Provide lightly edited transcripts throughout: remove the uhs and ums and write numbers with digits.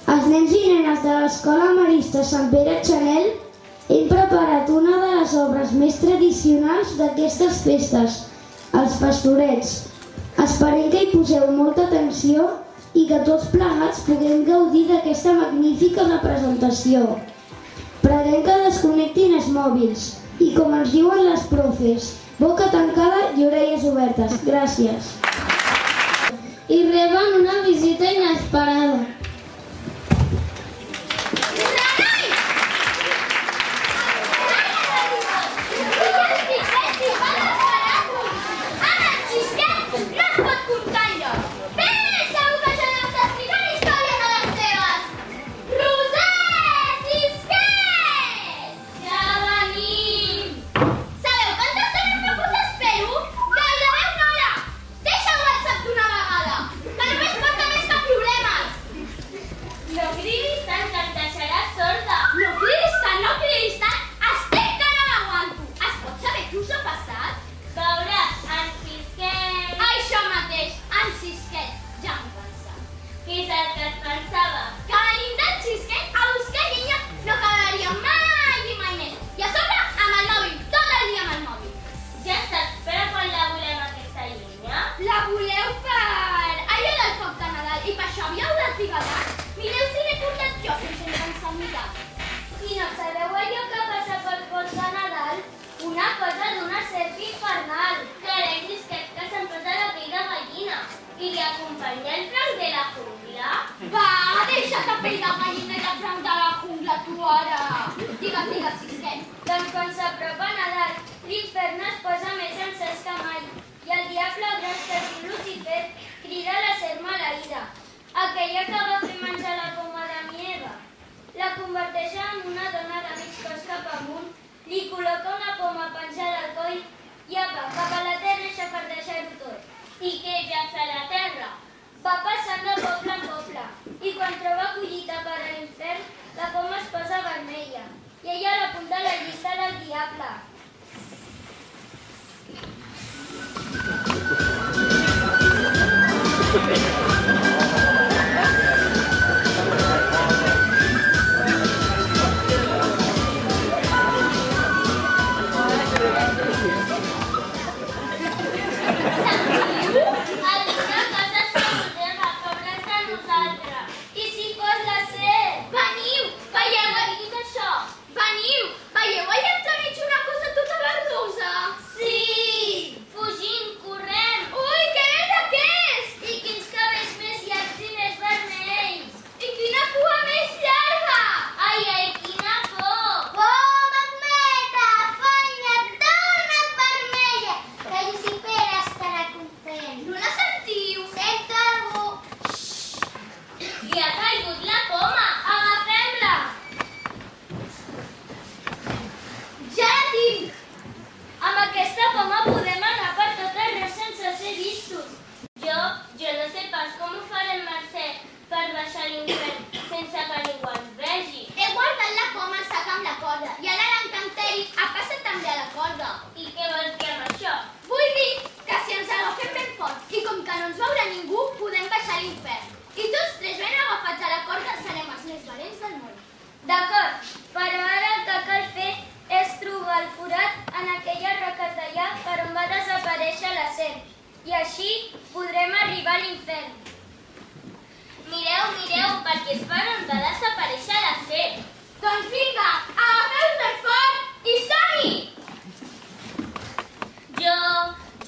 Els nens i nenes de l'Escola Marista Sant Pere Chanel hem preparat una de les obres més tradicionals d'aquestes festes, els Pastorets. Esperem que hi poseu molta atenció i que tots plegats puguem gaudir d'aquesta magnífica representació. Preguem que desconnectin els mòbils i, com ens diuen les profes, boca tancada i orelles obertes. Gràcies. I reben una visita inesperada. Doncs quan s'apropa Nadal, l'infern es posa més encès que mai i el diable, gros que diu Lucifer, crida a la serp maleïda, aquella que va fer menjar la poma de Eva. La converteix en una dona de mig cos cap amunt, li col·loca una poma penjada al coll i apa, cap a la terra i xafardeixar-ho tot. I què ja fa la terra? Va passant de poble en poble i quan troba collita per a l'infern, la poma es posa vermella i ella l'apunta a la llista del diable. D'acord, però ara el que cal fer és trobar el forat en aquelles roques d'allà per on va desaparèixer la serp i així podrem arribar a l'infern. Mireu, mireu, perquè és per on va desaparèixer la serp. Doncs vinga, agafeu-vos del fort i som-hi! Jo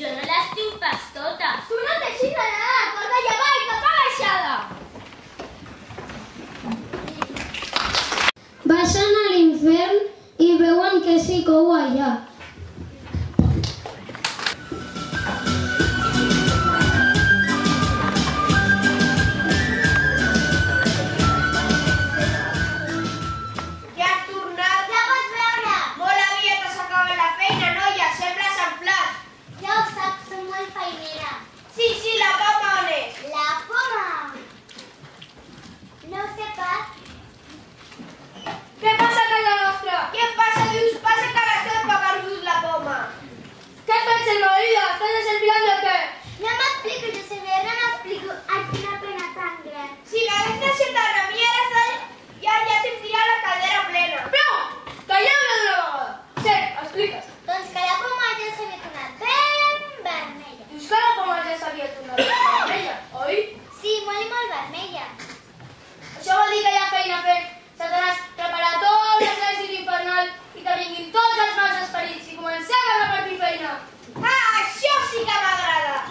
no les tinc pas totes. Tu no t'eixis d'anar a la corda i avall, que fa baixada! Baixen a l'infern i veuen que s'hi cou allà. Ja has tornat? Ja pots veure! Molt aviat has acabat la feina, noia. Sembles en flash. Ja ho saps, som molt feinera. Sí, la poma on és? La poma! No ho sé pas. Què passa a casa nostra? Què passa? Dius, passa que la serp ha perdut és una rosa vermella, oi? Sí, molt i molt vermella. Això vol dir que hi ha feina a fer. Satanàs, prepara tot l'exèrcit infernal i que vinguin tots els mals esperits i comencem a repartir feina. Ah, això sí que m'agrada!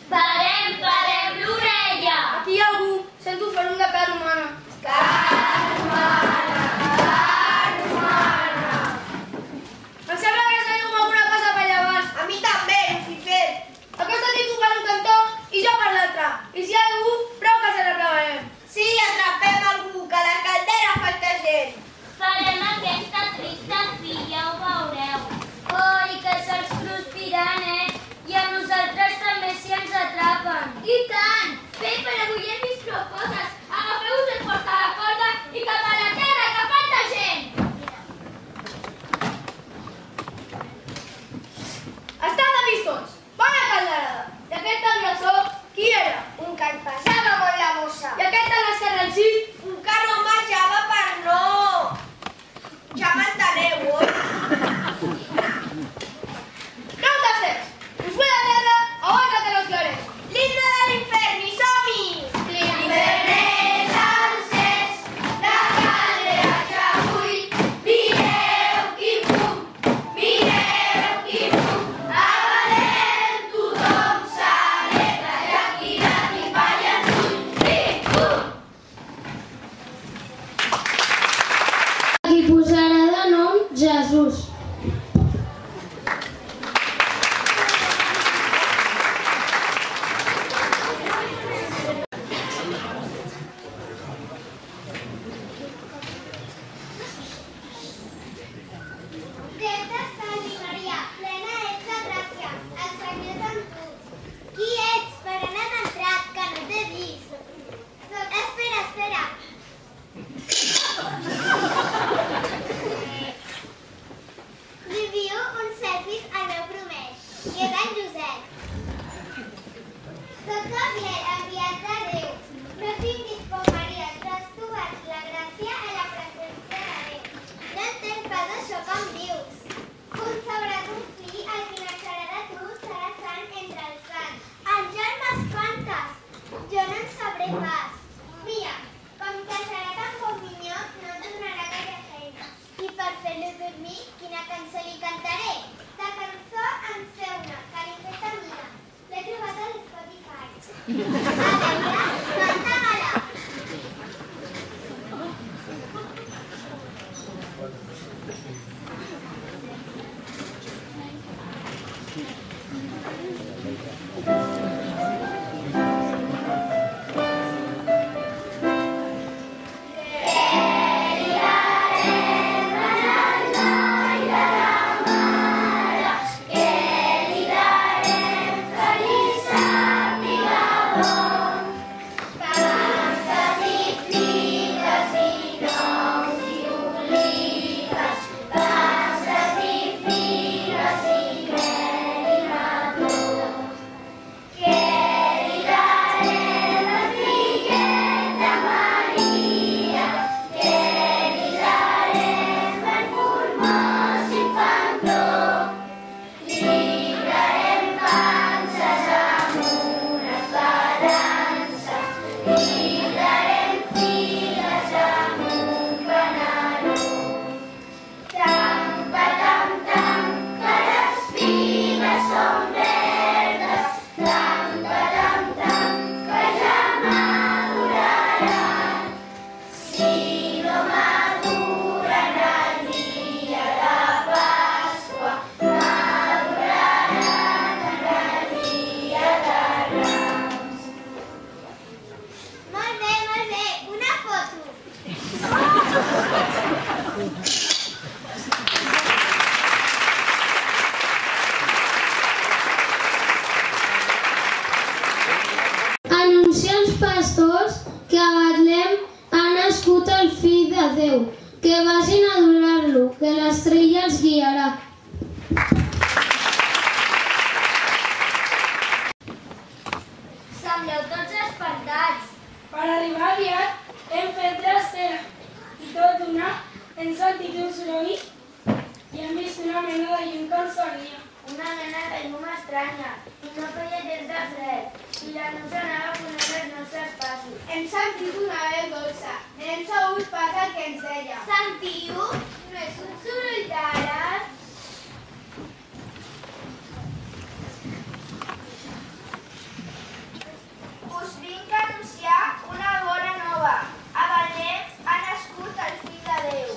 Parem l'orella! Soc Gabriel, enviat de Déu. No tinguis por, Maria, que has trobat la gràcia a la presència de Déu. No entenc pas això que em dius. Concebràs un fill, el que naixerà de tu serà sant entre els sants. Àngel m'espantes! Jo no en sabré pas. Mira, com que serà tan bon minyó, no em donarà gaire feina. I per fer-lo dormir, quina cançó li cantaré? La cançó en sé una, que l'he fet a mida. L'he trobat a l'Spotify. A veure, canta-me-la. Anuncia als pastors que a Betlem ha nascut el fill de Déu, que vagin a adorar-lo, que l'estrella els guiarà. Sembleu tots espantats. Per arribar aviat hem fet l'estera i tot d'una hem sentit un soroll i hem vist una mena de llum que ens faria. Una mena de llum estranya i no feia gens de fred i la llum s'anava ponent els nostres passos. Hem sentit una veu dolça. Hem sabut pas el que ens deia. Sentiu? No és un soroll d'ales? Us vinc a anunciar una bona nova. A Betlem ha nascut el fill de Déu.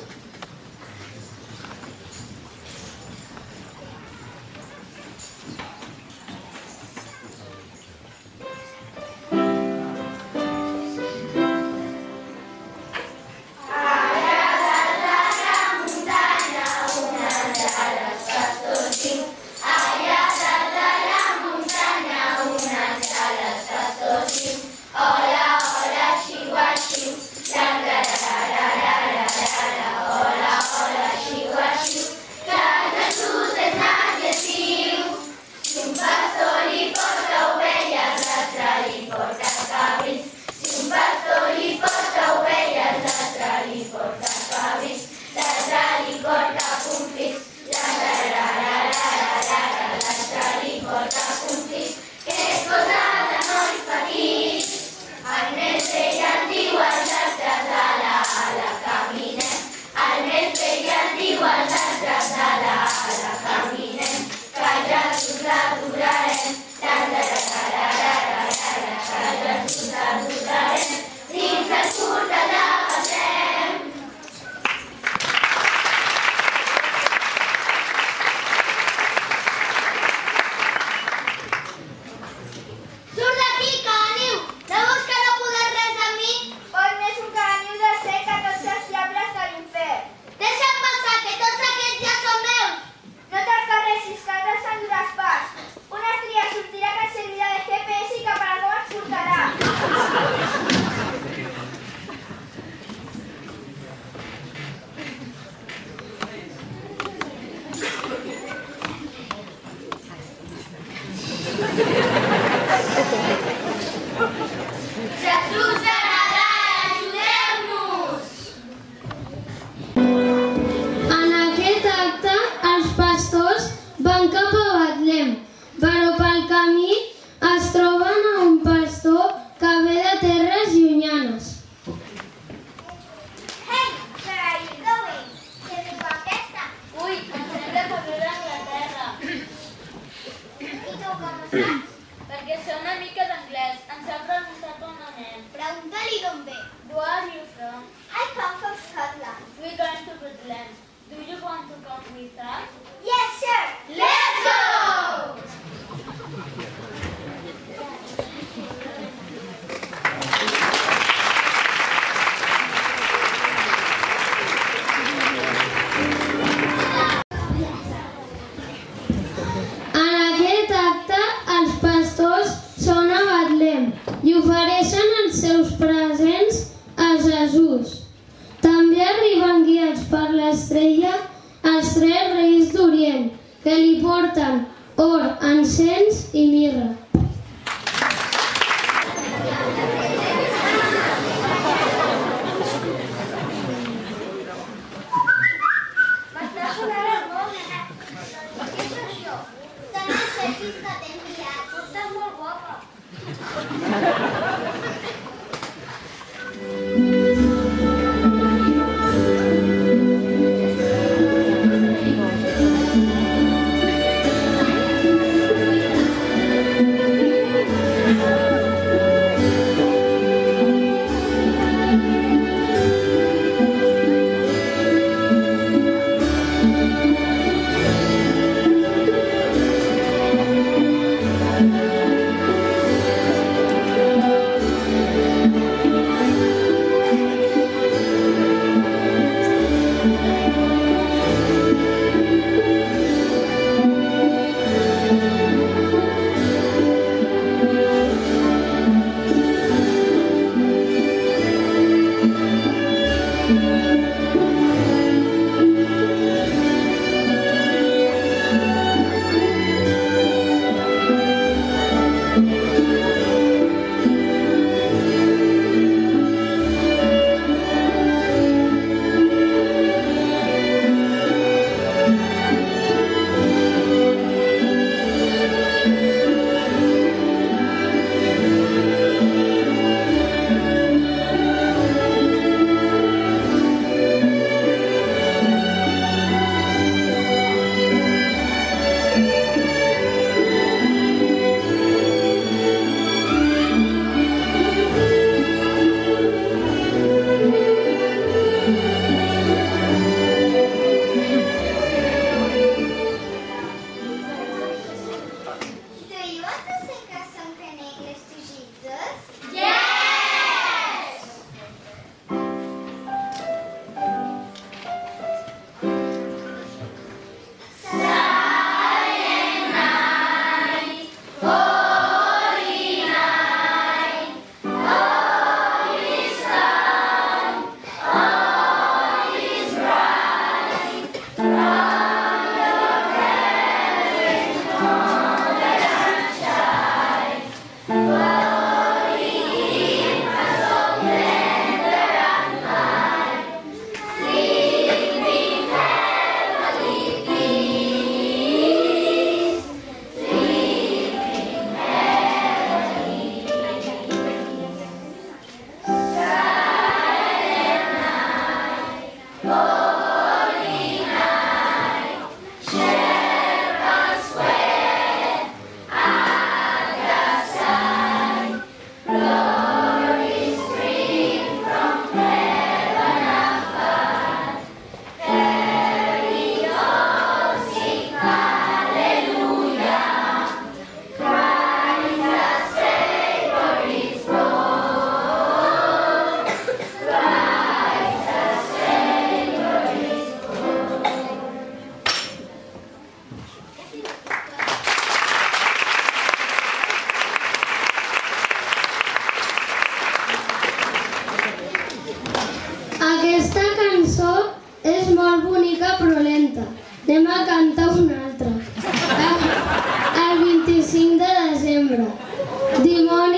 Que és cosa de nois petits. Jesús de Nadal, ajudeu-nos! En aquest acte, els pastors van cap a Betlem, però pel camí es troben a un pastor que ve de terres llunyanes. Hey, where are you going? Què diu aquesta? Ui, em sembla que ve d'Anglaterra. I tu com ho saps? Perquè sé una mica d'anglès. Ens ha preguntat on anem. Pregunta-li d'on ve. Where are you from? I come from Scotland. We're going to Bethlehem. Do you want to come with us? Yes, sir. Let's go! En aquest acte, els pastors són a Betlem i ofereixen els seus presents a Jesús. També arriben guiats per l'estrella els 3 reis d'Orient, que li porten or, encens i mirra. M'està sonant molt, nena. Què és això? Són els selfies que t'he enviat. Estàs molt guapa. Anem a cantar una altra. El 25 de desembre. Dimoni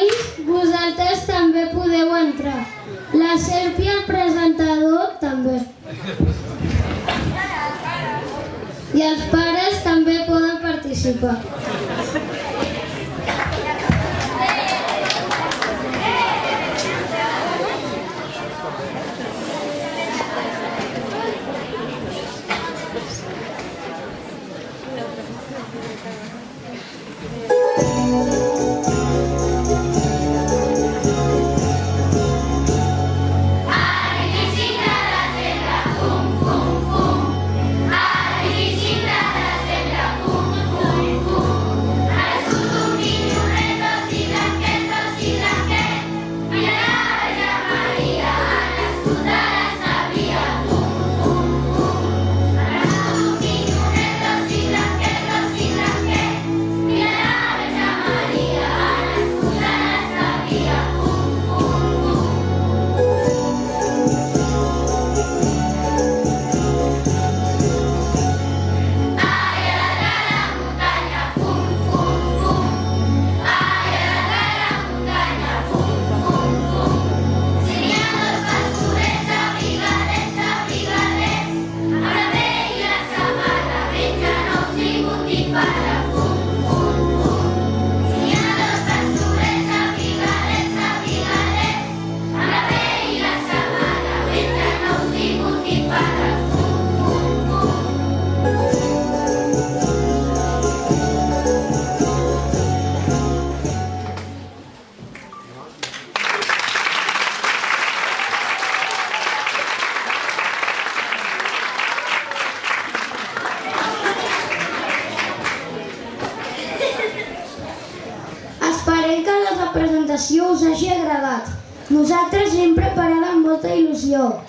presentació us hagi agradat. Nosaltres l'hem preparada amb molta il·lusió.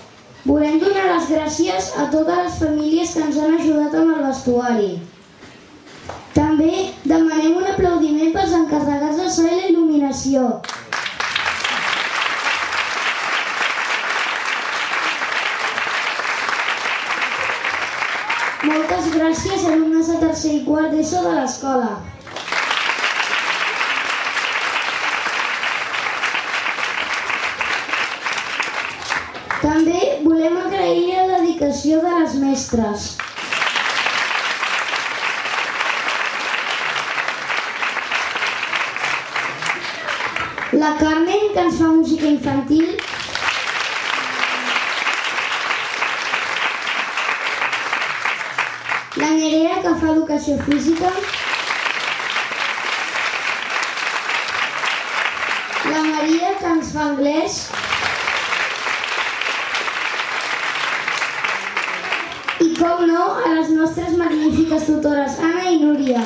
Volem donar les gràcies a totes les famílies que ens han ajudat amb el vestuari. També demanem un aplaudiment pels encarregats del so i la il·luminació. Moltes gràcies, alumnes de tercer i quart d'ESO de l'escola. També volem agrair la dedicació de les mestres. La Carmen, que ens fa música infantil. La Nerea, que fa educació física. La Maria, que ens fa anglès. I, com no, a les nostres magnífiques tutores, Anna i Núria.